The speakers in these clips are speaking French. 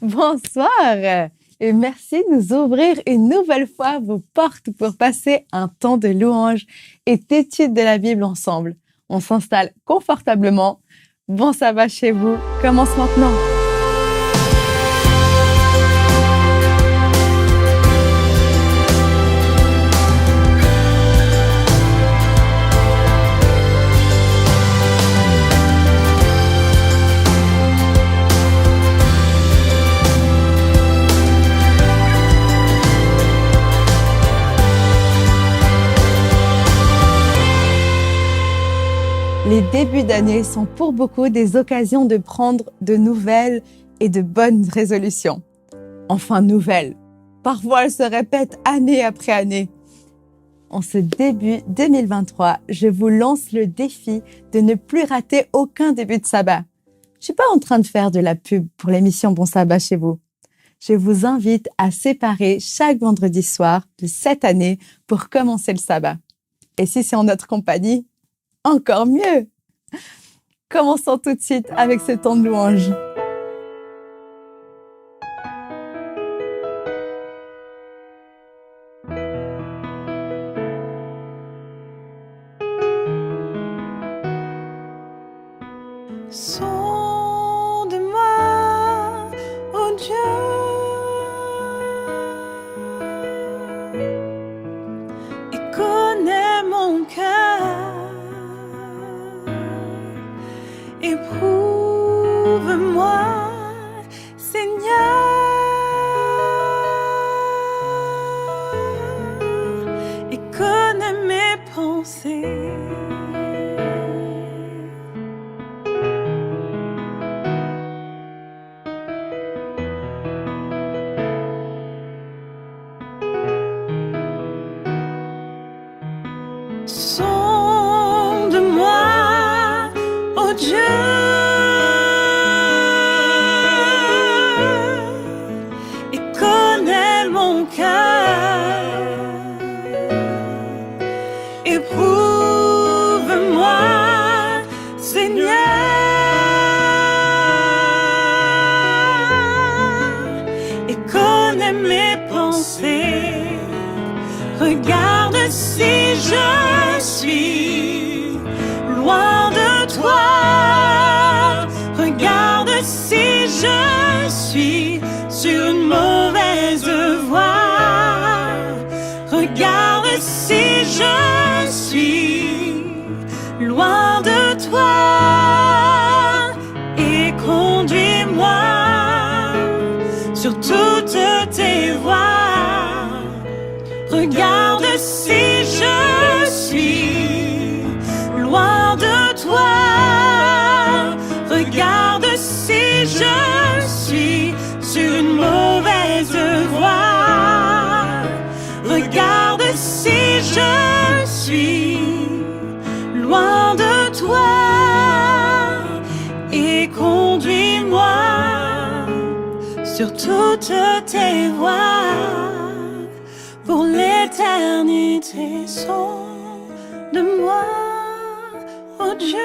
Bonsoir et merci de nous ouvrir une nouvelle fois vos portes pour passer un temps de louange et d'étude de la Bible ensemble. On s'installe confortablement. Bon sabbat chez vous. Commence maintenant. Les débuts d'année sont pour beaucoup des occasions de prendre de nouvelles et de bonnes résolutions. Enfin, nouvelles. Parfois, elles se répètent année après année. En ce début 2023, je vous lance le défi de ne plus rater aucun début de sabbat. Je suis pas en train de faire de la pub pour l'émission Bon Sabbat chez vous. Je vous invite à séparer chaque vendredi soir de cette année pour commencer le sabbat. Et si c'est en notre compagnie, encore mieux! Commençons tout de suite avec ce temps de louange. Sonde-moi, ô Dieu, et connais mon cœur. Éprouve-moi, Seigneur, et connais mes pensées. Sonde-moi, ô Dieu, et connais mon cœur. Éprouve-moi, Seigneur, et connais mes pensées. Regarde si je suis loin de toi. Regarde si je suis sur une mauvaise voie. Regarde si je suis loin de toi. Et conduis-moi sur toutes tes voies. Regarde si je suis loin de toi. Regarde si je suis sur une mauvaise voie. Regarde si je suis loin de toi. Et conduis-moi sur toutes tes voies. Pour l'éternité, sonde-moi, ô Dieu,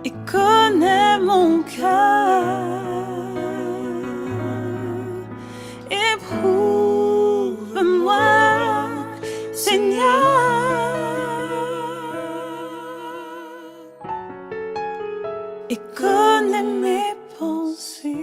et connais mon cœur. Éprouve-moi, Seigneur, et connais mes pensées.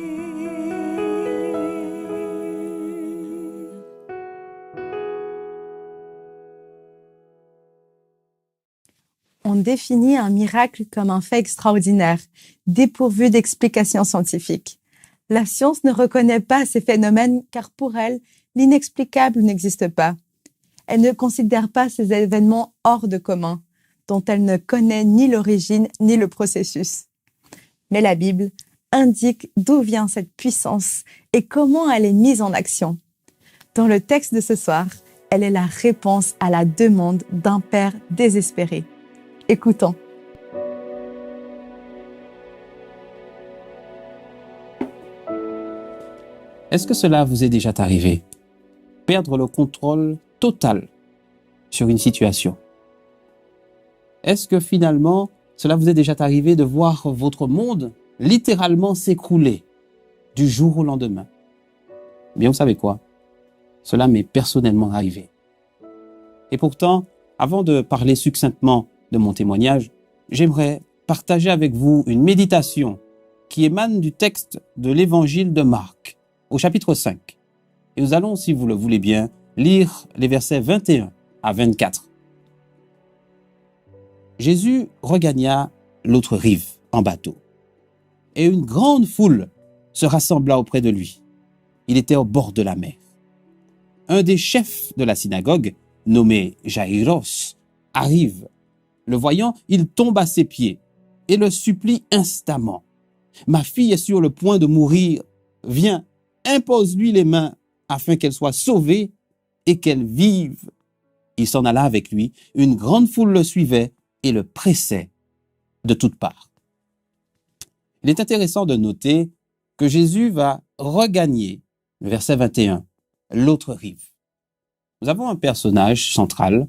On définit un miracle comme un fait extraordinaire, dépourvu d'explications scientifiques. La science ne reconnaît pas ces phénomènes car pour elle, l'inexplicable n'existe pas. Elle ne considère pas ces événements hors de commun, dont elle ne connaît ni l'origine ni le processus. Mais la Bible indique d'où vient cette puissance et comment elle est mise en action. Dans le texte de ce soir, elle est la réponse à la demande d'un père désespéré. Écoutons. Est-ce que cela vous est déjà arrivé? Perdre le contrôle total sur une situation. Est-ce que finalement, Cela vous est déjà arrivé de voir votre monde littéralement s'écrouler du jour au lendemain. Eh bien, vous savez quoi? Cela m'est personnellement arrivé. Et pourtant, avant de parler succinctement de mon témoignage, j'aimerais partager avec vous une méditation qui émane du texte de l'évangile de Marc, au chapitre 5. Et nous allons, si vous le voulez bien, lire les versets 21 à 24. Jésus regagna l'autre rive en bateau, et une grande foule se rassembla auprès de lui. Il était au bord de la mer. Un des chefs de la synagogue, nommé Jaïros, arrive. Le voyant, il tombe à ses pieds et le supplie instamment. « Ma fille est sur le point de mourir. Viens, impose-lui les mains afin qu'elle soit sauvée et qu'elle vive. » Il s'en alla avec lui. Une grande foule le suivait et le pressait de toutes parts. Il est intéressant de noter que Jésus va regagner, le verset 21, l'autre rive. Nous avons un personnage central,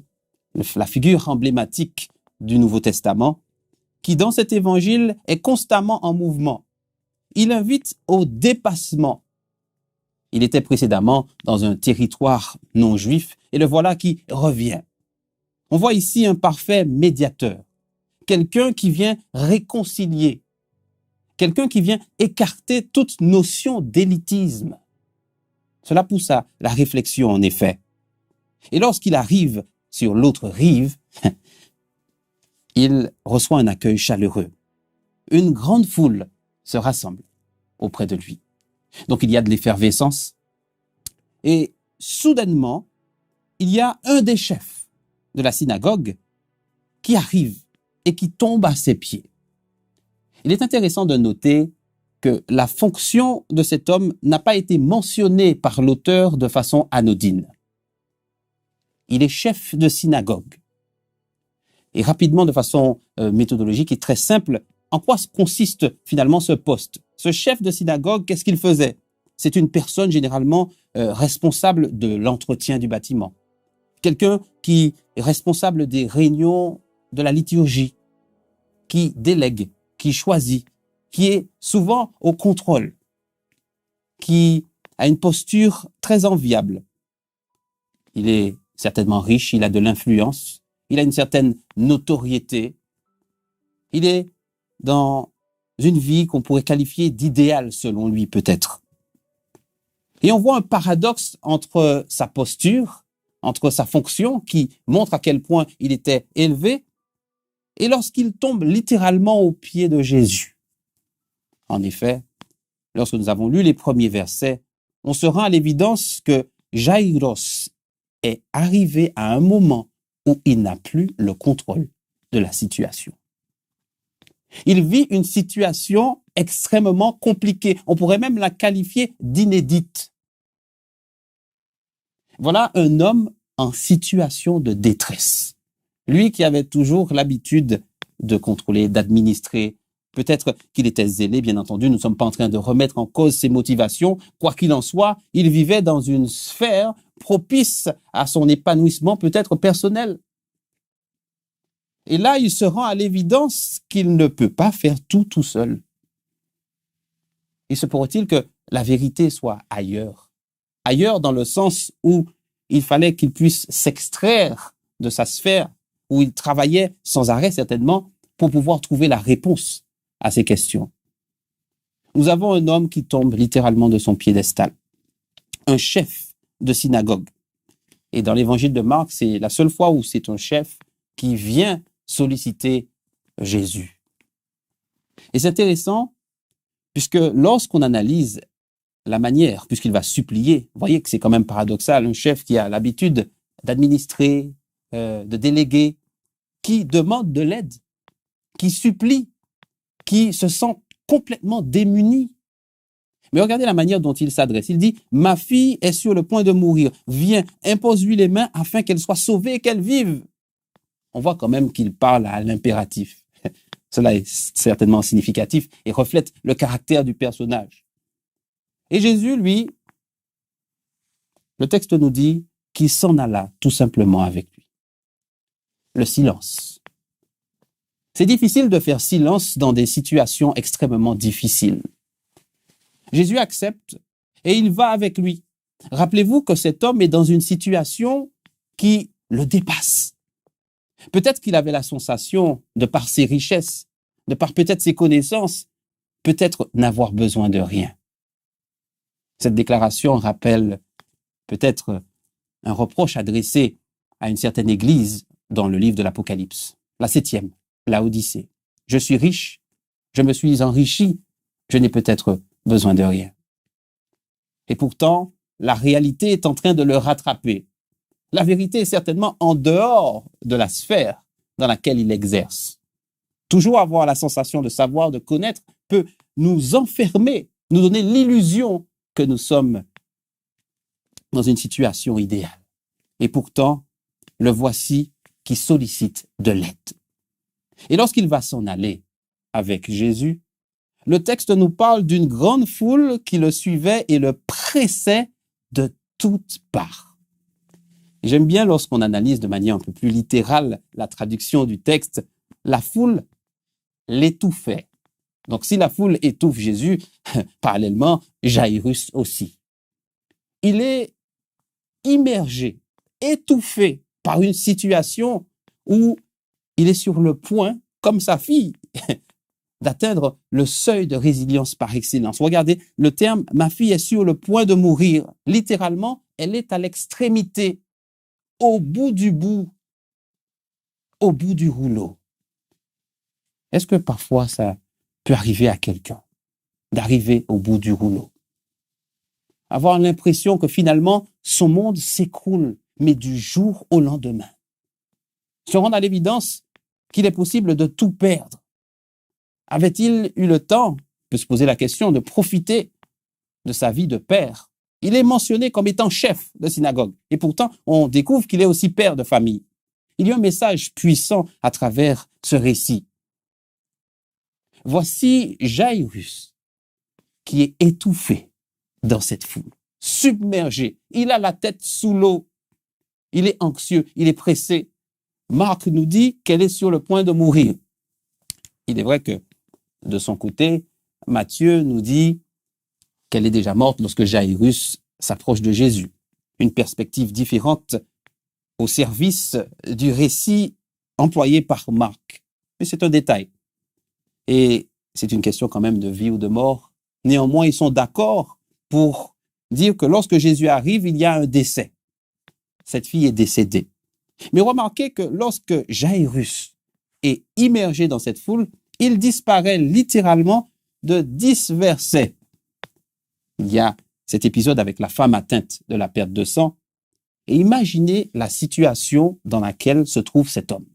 la figure emblématique du Nouveau Testament, qui dans cet évangile est constamment en mouvement. Il invite au dépassement. Il était précédemment dans un territoire non juif et le voilà qui revient. On voit ici un parfait médiateur, quelqu'un qui vient réconcilier, quelqu'un qui vient écarter toute notion d'élitisme. Cela pousse à la réflexion en effet. Et lorsqu'il arrive sur l'autre rive, il reçoit un accueil chaleureux. Une grande foule se rassemble auprès de lui. Donc il y a de l'effervescence. Et soudainement, il y a un des chefs de la synagogue qui arrive et qui tombe à ses pieds. Il est intéressant de noter que la fonction de cet homme n'a pas été mentionnée par l'auteur de façon anodine. Il est chef de synagogue. Et rapidement, de façon méthodologique et très simple, en quoi consiste finalement ce poste? Ce chef de synagogue, qu'est-ce qu'il faisait? C'est une personne généralement responsable de l'entretien du bâtiment. Quelqu'un qui est responsable des réunions de la liturgie, qui délègue, qui choisit, qui est souvent au contrôle, qui a une posture très enviable. Il est certainement riche, il a de l'influence, il a une certaine notoriété. Il est dans une vie qu'on pourrait qualifier d'idéal selon lui peut-être. Et on voit un paradoxe entre sa posture, entre sa fonction qui montre à quel point il était élevé, et lorsqu'il tombe littéralement aux pieds de Jésus. En effet, lorsque nous avons lu les premiers versets, on se rend à l'évidence que Jaïros est arrivé à un moment où il n'a plus le contrôle de la situation. Il vit une situation extrêmement compliquée. On pourrait même la qualifier d'inédite. Voilà un homme en situation de détresse. Lui qui avait toujours l'habitude de contrôler, d'administrer. Peut-être qu'il était zélé, bien entendu. Nous ne sommes pas en train de remettre en cause ses motivations. Quoi qu'il en soit, il vivait dans une sphère propice à son épanouissement peut-être personnel. Et là, il se rend à l'évidence qu'il ne peut pas faire tout seul. Il se pourrait-il que la vérité soit ailleurs. Ailleurs dans le sens où il fallait qu'il puisse s'extraire de sa sphère, où il travaillait sans arrêt certainement pour pouvoir trouver la réponse à ces questions. Nous avons un homme qui tombe littéralement de son piédestal, un chef de synagogue. Et dans l'évangile de Marc, c'est la seule fois où c'est un chef qui vient solliciter Jésus. Et c'est intéressant puisque lorsqu'on analyse la manière, puisqu'il va supplier, vous voyez que c'est quand même paradoxal, un chef qui a l'habitude d'administrer, de déléguer, qui demande de l'aide, qui supplie, qui se sent complètement démuni. Mais regardez la manière dont il s'adresse. Il dit, « Ma fille est sur le point de mourir. Viens, impose-lui les mains afin qu'elle soit sauvée et qu'elle vive. » On voit quand même qu'il parle à l'impératif. Cela est certainement significatif et reflète le caractère du personnage. Et Jésus, lui, le texte nous dit qu'il s'en alla tout simplement avec lui. Le silence. C'est difficile de faire silence dans des situations extrêmement difficiles. Jésus accepte et il va avec lui. Rappelez-vous que cet homme est dans une situation qui le dépasse. Peut-être qu'il avait la sensation, de par ses richesses, de par peut-être ses connaissances, peut-être n'avoir besoin de rien. Cette déclaration rappelle peut-être un reproche adressé à une certaine église dans le livre de l'Apocalypse, la 7e, Laodicée. Je suis riche, je me suis enrichi, je n'ai peut-être besoin de rien. Et pourtant, la réalité est en train de le rattraper. La vérité est certainement en dehors de la sphère dans laquelle il exerce. Toujours avoir la sensation de savoir, de connaître, peut nous enfermer, nous donner l'illusion que nous sommes dans une situation idéale. Et pourtant, le voici qui sollicite de l'aide. Et lorsqu'il va s'en aller avec Jésus, le texte nous parle d'une grande foule qui le suivait et le pressait de toutes parts. J'aime bien lorsqu'on analyse de manière un peu plus littérale la traduction du texte, la foule l'étouffait. Donc si la foule étouffe Jésus, parallèlement, Jairus aussi. Il est immergé, étouffé par une situation où il est sur le point, comme sa fille, d'atteindre le seuil de résilience par excellence. Regardez le terme « ma fille est sur le point de mourir ». Littéralement, elle est à l'extrémité, au bout du rouleau. Est-ce que parfois ça peut arriver à quelqu'un d'arriver au bout du rouleau? Avoir l'impression que finalement, son monde s'écroule, mais du jour au lendemain. Se rendre à l'évidence qu'il est possible de tout perdre. Avait-il eu le temps, on peut se poser la question, de profiter de sa vie de père? Il est mentionné comme étant chef de synagogue. Et pourtant, on découvre qu'il est aussi père de famille. Il y a un message puissant à travers ce récit. Voici Jairus qui est étouffé dans cette foule, submergé. Il a la tête sous l'eau. Il est anxieux, il est pressé. Marc nous dit qu'elle est sur le point de mourir. Il est vrai que, de son côté, Matthieu nous dit qu'elle est déjà morte lorsque Jairus s'approche de Jésus. Une perspective différente au service du récit employé par Marc. Mais c'est un détail. Et c'est une question quand même de vie ou de mort. Néanmoins, ils sont d'accord pour dire que lorsque Jésus arrive, il y a un décès. Cette fille est décédée. Mais remarquez que lorsque Jairus est immergé dans cette foule, il disparaît littéralement de 10 versets. Il y a cet épisode avec la femme atteinte de la perte de sang. Et imaginez la situation dans laquelle se trouve cet homme.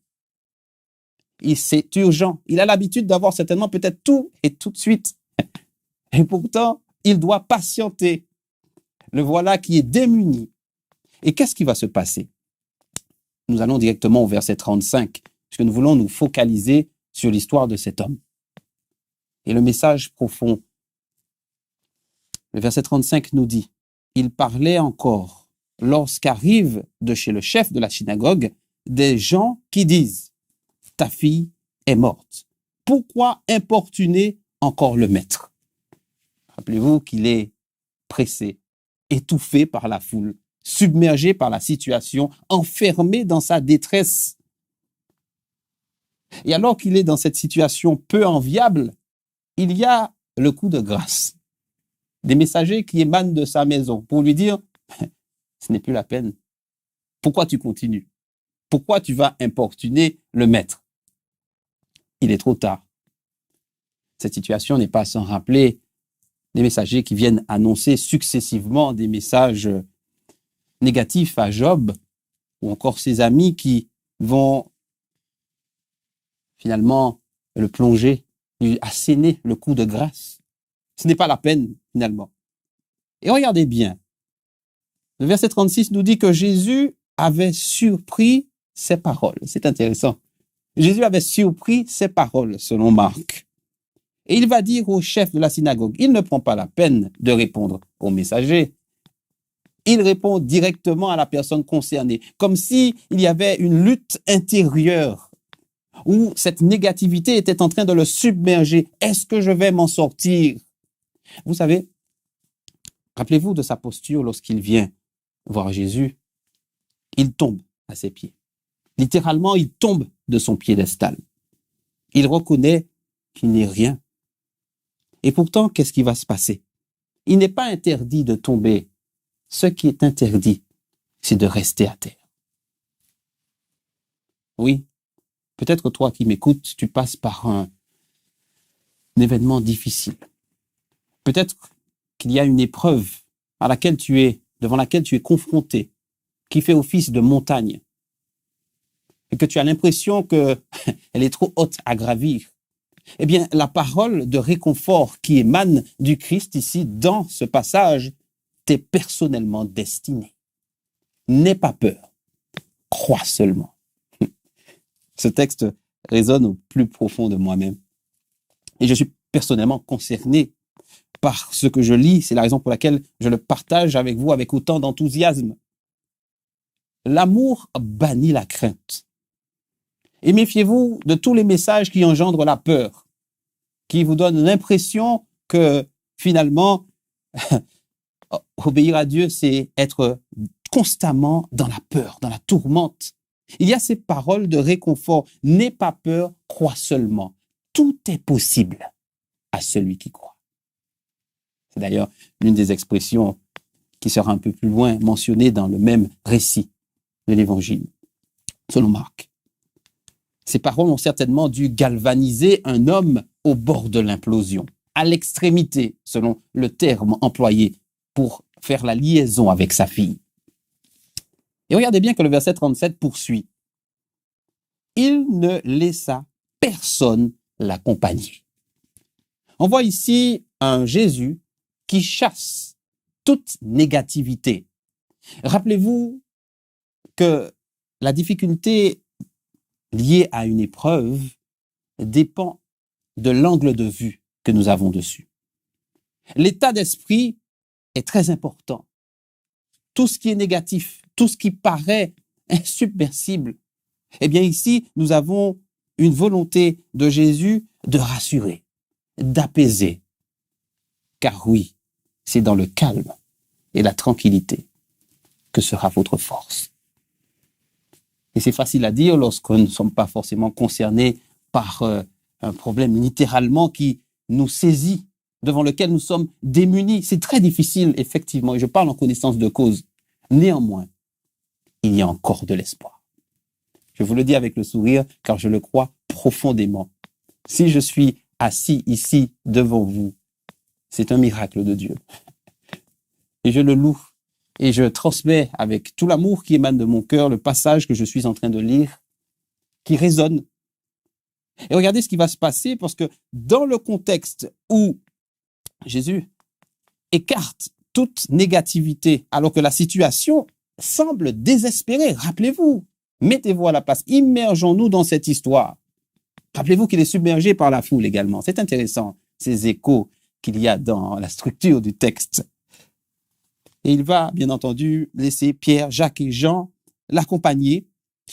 C'est urgent. Il a l'habitude d'avoir certainement peut-être tout et tout de suite. Et pourtant, il doit patienter. Le voilà qui est démuni. Et qu'est-ce qui va se passer? Nous allons directement au verset 35, puisque nous voulons nous focaliser sur l'histoire de cet homme. Et le message profond. Le verset 35 nous dit, « Il parlait encore lorsqu'arrivent de chez le chef de la synagogue des gens qui disent, « Ta fille est morte. Pourquoi importuner encore le maître ?» Rappelez-vous qu'il est pressé, étouffé par la foule, submergé par la situation, enfermé dans sa détresse. Et alors qu'il est dans cette situation peu enviable, il y a le coup de grâce. Des messagers qui émanent de sa maison pour lui dire « Ce n'est plus la peine. Pourquoi tu continues? Pourquoi tu vas importuner le maître ?» Il est trop tard. Cette situation n'est pas sans rappeler des messagers qui viennent annoncer successivement des messages négatifs à Job, ou encore ses amis qui vont finalement le plonger, lui asséner le coup de grâce. Ce n'est pas la peine, finalement. Et regardez bien, le verset 36 nous dit que Jésus avait surpris ses paroles. C'est intéressant. Jésus avait surpris ses paroles, selon Marc. Et il va dire au chef de la synagogue, il ne prend pas la peine de répondre au messager. Il répond directement à la personne concernée, comme s'il y avait une lutte intérieure où cette négativité était en train de le submerger. Est-ce que je vais m'en sortir? Vous savez, rappelez-vous de sa posture lorsqu'il vient voir Jésus. Il tombe à ses pieds. Littéralement, il tombe de son piédestal. Il reconnaît qu'il n'est rien. Et pourtant, qu'est-ce qui va se passer? Il n'est pas interdit de tomber. Ce qui est interdit, c'est de rester à terre. Oui, peut-être toi qui m'écoutes, tu passes par un événement difficile. Peut-être qu'il y a une épreuve devant laquelle tu es confronté, qui fait office de montagne, et que tu as l'impression qu'elle est trop haute à gravir. Eh bien, la parole de réconfort qui émane du Christ ici, dans ce passage, t'est personnellement destinée. N'aie pas peur, crois seulement. Ce texte résonne au plus profond de moi-même. Et je suis personnellement concerné par ce que je lis. C'est la raison pour laquelle je le partage avec vous avec autant d'enthousiasme. L'amour bannit la crainte. Et méfiez-vous de tous les messages qui engendrent la peur, qui vous donnent l'impression que finalement, obéir à Dieu, c'est être constamment dans la peur, dans la tourmente. Il y a ces paroles de réconfort. N'aie pas peur, crois seulement. Tout est possible à celui qui croit. C'est d'ailleurs l'une des expressions qui sera un peu plus loin mentionnée dans le même récit de l'Évangile, selon Marc. Ces paroles ont certainement dû galvaniser un homme au bord de l'implosion, à l'extrémité, selon le terme employé pour faire la liaison avec sa fille. Et regardez bien que le verset 37 poursuit. Il ne laissa personne l'accompagner. On voit ici un Jésus qui chasse toute négativité. Rappelez-vous que la difficulté liée à une épreuve dépend de l'angle de vue que nous avons dessus. L'état d'esprit est très important. Tout ce qui est négatif, tout ce qui paraît insubmersible, eh bien ici, nous avons une volonté de Jésus de rassurer, d'apaiser. Car oui, c'est dans le calme et la tranquillité que sera votre force. Et c'est facile à dire lorsque nous ne sommes pas forcément concernés par un problème littéralement qui nous saisit, devant lequel nous sommes démunis. C'est très difficile, effectivement, et je parle en connaissance de cause. Néanmoins, il y a encore de l'espoir. Je vous le dis avec le sourire, car je le crois profondément. Si je suis assis ici devant vous, c'est un miracle de Dieu. Et je le loue. Et je transmets avec tout l'amour qui émane de mon cœur le passage que je suis en train de lire, qui résonne. Et regardez ce qui va se passer, parce que dans le contexte où Jésus écarte toute négativité, alors que la situation semble désespérée, rappelez-vous, mettez-vous à la place, immergeons-nous dans cette histoire. Rappelez-vous qu'il est submergé par la foule également. C'est intéressant, ces échos qu'il y a dans la structure du texte. Et il va, bien entendu, laisser Pierre, Jacques et Jean l'accompagner.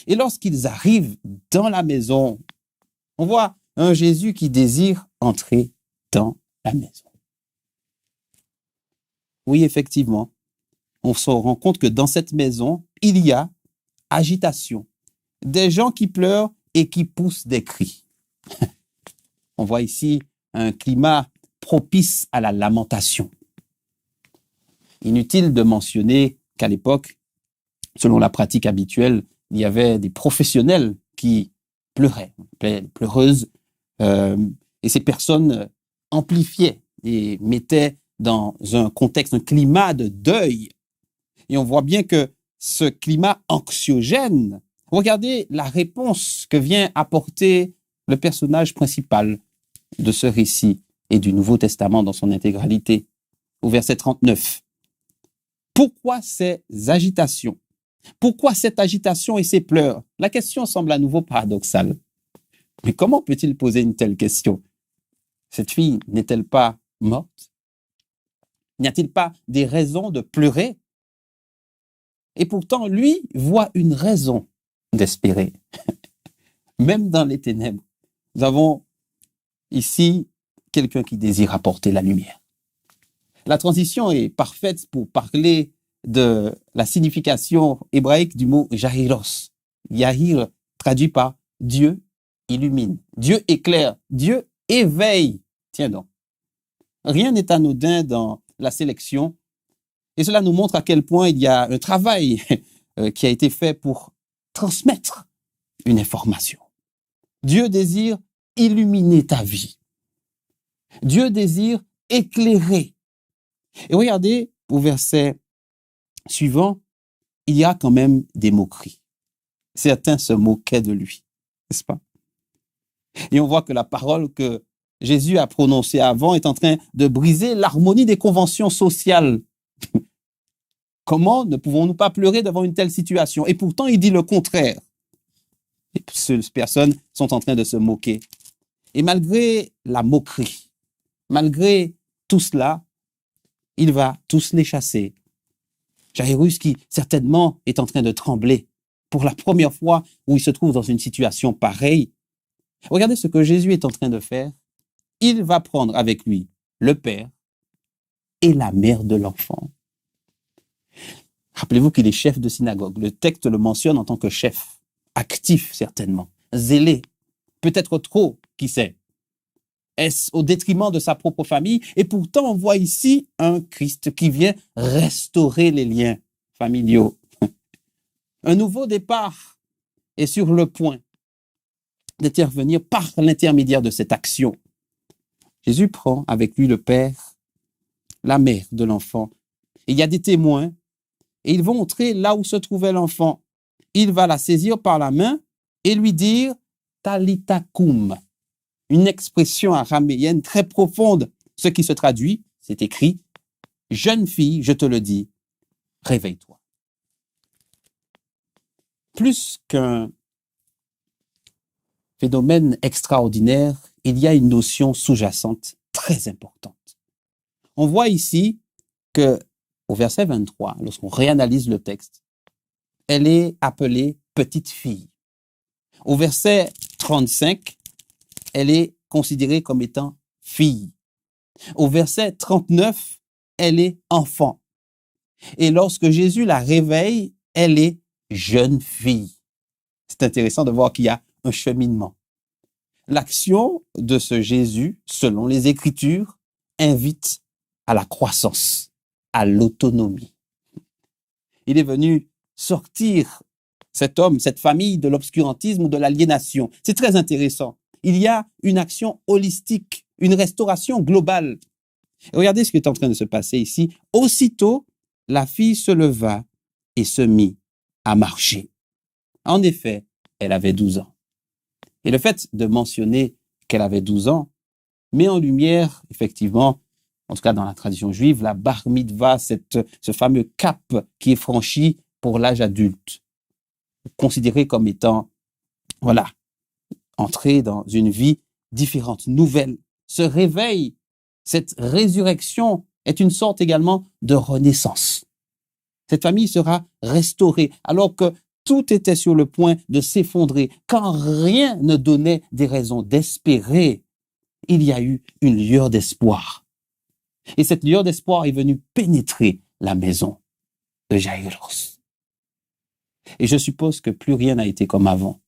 Et lorsqu'ils arrivent dans la maison, on voit un Jésus qui désire entrer dans la maison. Oui, effectivement, on se rend compte que dans cette maison, il y a agitation. Des gens qui pleurent et qui poussent des cris. On voit ici un climat propice à la lamentation. Inutile de mentionner qu'à l'époque, selon la pratique habituelle, il y avait des professionnels qui pleuraient, pleureuses, et ces personnes amplifiaient et mettaient dans un contexte, un climat de deuil. Et on voit bien que ce climat anxiogène, regardez la réponse que vient apporter le personnage principal de ce récit et du Nouveau Testament dans son intégralité, au verset 39. Pourquoi ces agitations? Pourquoi cette agitation et ces pleurs? La question semble à nouveau paradoxale. Mais comment peut-il poser une telle question? Cette fille n'est-elle pas morte? N'y a-t-il pas des raisons de pleurer? Et pourtant, lui voit une raison d'espérer. même dans les ténèbres, nous avons ici quelqu'un qui désire apporter la lumière. La transition est parfaite pour parler de la signification hébraïque du mot Jahiros. Yahir traduit par Dieu illumine, Dieu éclaire, Dieu éveille. Tiens donc. Rien n'est anodin dans la sélection et cela nous montre à quel point il y a un travail qui a été fait pour transmettre une information. Dieu désire illuminer ta vie. Dieu désire éclairer. Et regardez, au verset suivant, il y a quand même des moqueries. Certains se moquaient de lui, n'est-ce pas? Et on voit que la parole que Jésus a prononcée avant est en train de briser l'harmonie des conventions sociales. Comment ne pouvons-nous pas pleurer devant une telle situation? Et pourtant, il dit le contraire. Et ces personnes sont en train de se moquer. Et malgré la moquerie, malgré tout cela, il va tous les chasser. Jairus, qui certainement est en train de trembler pour la première fois où il se trouve dans une situation pareille. Regardez ce que Jésus est en train de faire. Il va prendre avec lui le père et la mère de l'enfant. Rappelez-vous qu'il est chef de synagogue. Le texte le mentionne en tant que chef, actif certainement, zélé, peut-être trop, qui sait. Est-ce au détriment de sa propre famille? Et pourtant, on voit ici un Christ qui vient restaurer les liens familiaux. Un nouveau départ est sur le point d'intervenir par l'intermédiaire de cette action. Jésus prend avec lui le père, la mère de l'enfant. Il y a des témoins et ils vont entrer là où se trouvait l'enfant. Il va la saisir par la main et lui dire « Talitha koum », une expression araméenne très profonde, ce qui se traduit, c'est écrit « Jeune fille, je te le dis, réveille-toi ». Plus qu'un phénomène extraordinaire, il y a une notion sous-jacente très importante. On voit ici que au verset 23, lorsqu'on réanalyse le texte, elle est appelée petite fille. Au verset 35, elle est considérée comme étant fille. Au verset 39, elle est enfant. Et lorsque Jésus la réveille, elle est jeune fille. C'est intéressant de voir qu'il y a un cheminement. L'action de ce Jésus, selon les Écritures, invite à la croissance, à l'autonomie. Il est venu sortir cet homme, cette famille de l'obscurantisme ou de l'aliénation. C'est très intéressant. Il y a une action holistique, une restauration globale. Et regardez ce qui est en train de se passer ici. Aussitôt, la fille se leva et se mit à marcher. En effet, elle avait 12 ans. Et le fait de mentionner qu'elle avait 12 ans met en lumière, effectivement, en tout cas dans la tradition juive, la bar mitzvah, ce fameux cap qui est franchi pour l'âge adulte, considéré comme étant, voilà, entrer dans une vie différente, nouvelle. Ce réveil, cette résurrection est une sorte également de renaissance. Cette famille sera restaurée alors que tout était sur le point de s'effondrer. Quand rien ne donnait des raisons d'espérer, il y a eu une lueur d'espoir. Et cette lueur d'espoir est venue pénétrer la maison de Jairus. Et je suppose que plus rien n'a été comme avant.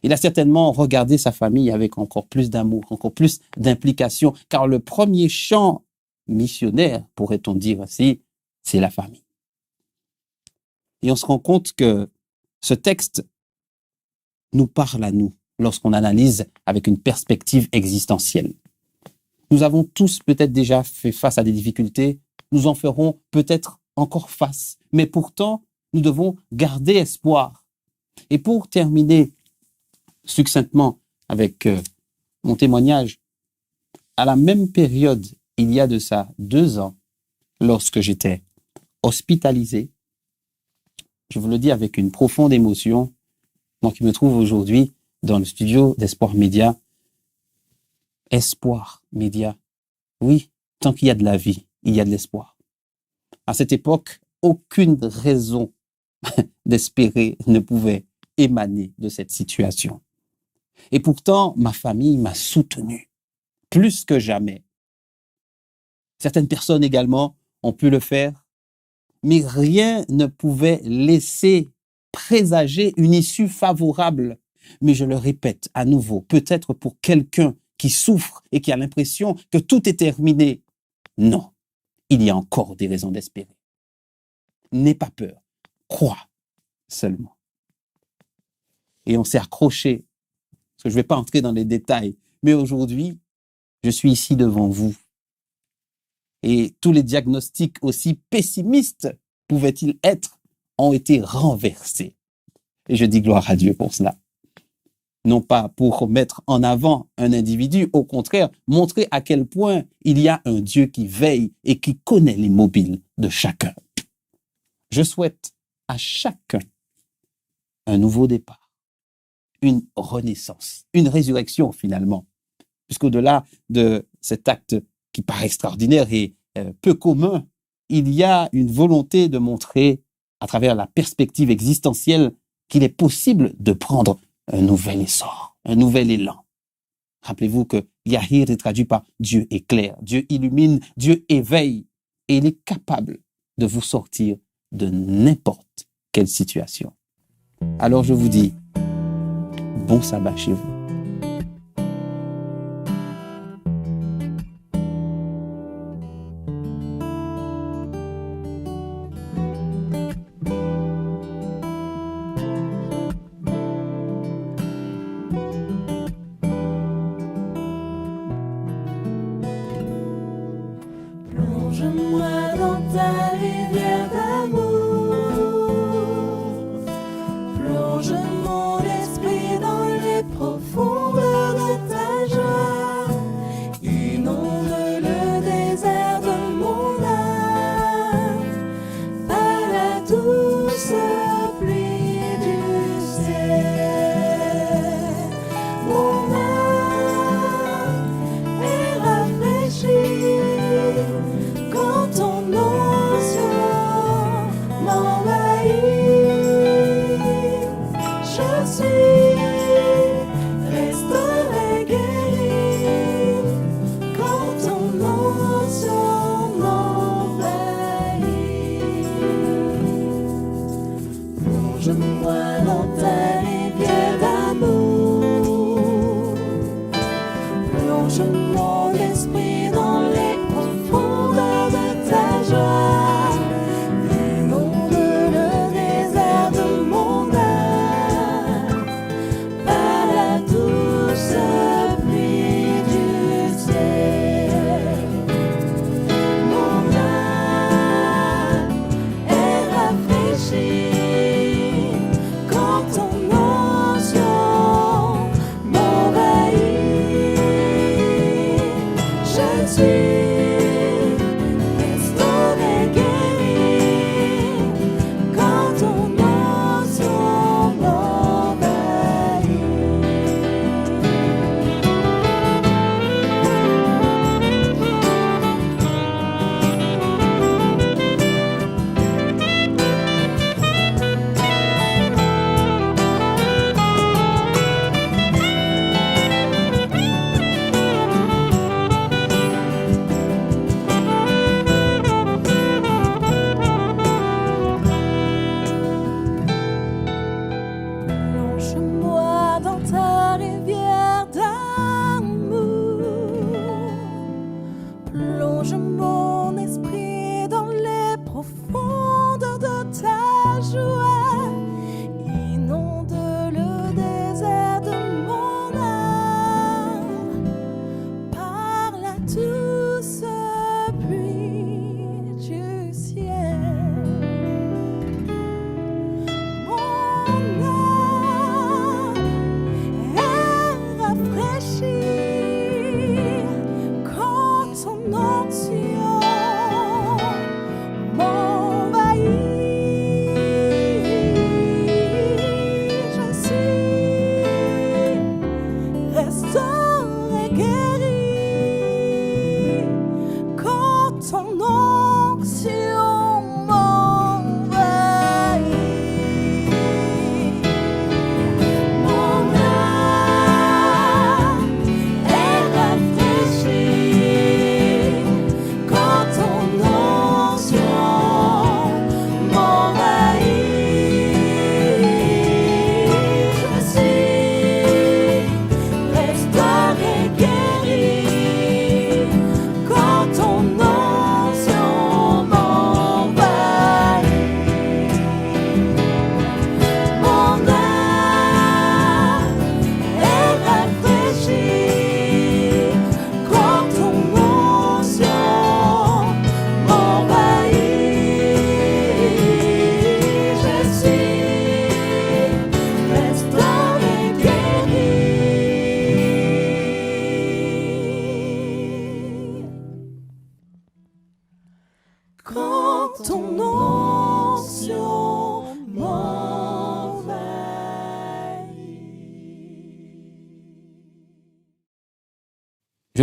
Il a certainement regardé sa famille avec encore plus d'amour, encore plus d'implication, car le premier champ missionnaire, pourrait-on dire ainsi, c'est la famille. Et on se rend compte que ce texte nous parle à nous lorsqu'on analyse avec une perspective existentielle. Nous avons tous peut-être déjà fait face à des difficultés, nous en ferons peut-être encore face, mais pourtant, nous devons garder espoir. Et pour terminer succinctement avec mon témoignage, à la même période, il y a de ça 2 ans, lorsque j'étais hospitalisé, je vous le dis avec une profonde émotion, moi qui me trouve aujourd'hui dans le studio d'Espoir Média. Espoir Média. Oui, tant qu'il y a de la vie, il y a de l'espoir. À cette époque, aucune raison d'espérer ne pouvait émaner de cette situation. Et pourtant, ma famille m'a soutenu plus que jamais. Certaines personnes également ont pu le faire, mais rien ne pouvait laisser présager une issue favorable. Mais je le répète à nouveau, peut-être pour quelqu'un qui souffre et qui a l'impression que tout est terminé. Non, il y a encore des raisons d'espérer. N'aie pas peur, crois seulement. Et on s'est accroché, parce que je ne vais pas entrer dans les détails, mais aujourd'hui, je suis ici devant vous. Et tous les diagnostics, aussi pessimistes pouvaient-ils être, ont été renversés. Et je dis gloire à Dieu pour cela. Non pas pour mettre en avant un individu, au contraire, montrer à quel point il y a un Dieu qui veille et qui connaît les mobiles de chacun. Je souhaite à chacun un nouveau départ, une renaissance, une résurrection finalement, puisqu'au-delà de cet acte qui paraît extraordinaire et peu commun, il y a une volonté de montrer à travers la perspective existentielle qu'il est possible de prendre un nouvel essor, un nouvel élan. Rappelez-vous que Yahir est traduit par Dieu éclaire, Dieu illumine, Dieu éveille, et il est capable de vous sortir de n'importe quelle situation. Alors je vous dis, bon sabbat chez vous. Plonge-moi dans ta rivière d'amour. Plonge mon esprit dans les profondeurs de ta joie. Inonde le désert de mon âme par la douce pluie du ciel. Mon âme est rafraîchie quand ton onction m'envahit. Je suis restaurée, guérie quand ton onction m'envahit. Plonge-moi dans ta rivière d'amour. Plonge mon esprit dans les profondeurs de ta joie. Inonde le désert de mon âme par la douce pluie du ciel. Mon âme est rafraîchie quand ton onction m'envahit. Je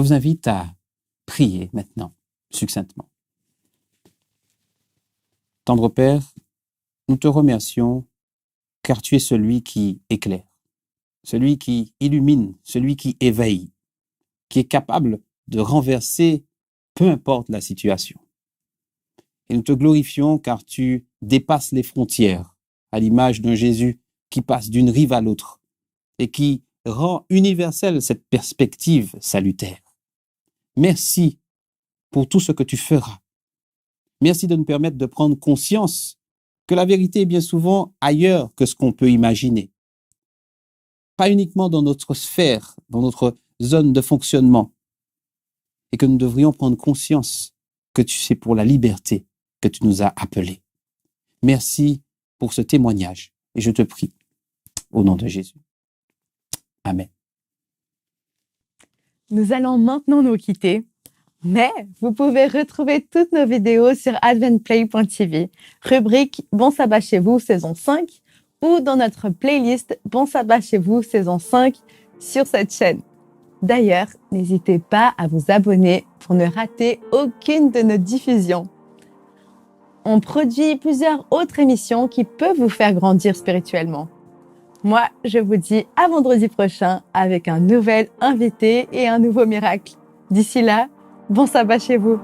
vous invite à prier maintenant, succinctement. Tendre Père, nous te remercions car tu es celui qui éclaire, celui qui illumine, celui qui éveille, qui est capable de renverser peu importe la situation. Et nous te glorifions car tu dépasses les frontières à l'image d'un Jésus qui passe d'une rive à l'autre et qui rend universelle cette perspective salutaire. Merci pour tout ce que tu feras. Merci de nous permettre de prendre conscience que la vérité est bien souvent ailleurs que ce qu'on peut imaginer. Pas uniquement dans notre sphère, dans notre zone de fonctionnement. Et que nous devrions prendre conscience que c'est pour la liberté que tu nous as appelés. Merci pour ce témoignage. Et je te prie, au nom de Jésus. Amen. Nous allons maintenant nous quitter. Mais vous pouvez retrouver toutes nos vidéos sur adventplay.tv, rubrique Bon Sabbat chez vous, saison 5, ou dans notre playlist Bon Sabbat chez vous, saison 5, sur cette chaîne. D'ailleurs, n'hésitez pas à vous abonner pour ne rater aucune de nos diffusions. On produit plusieurs autres émissions qui peuvent vous faire grandir spirituellement. Moi, je vous dis à vendredi prochain avec un nouvel invité et un nouveau miracle. D'ici là, bon sabbat chez vous.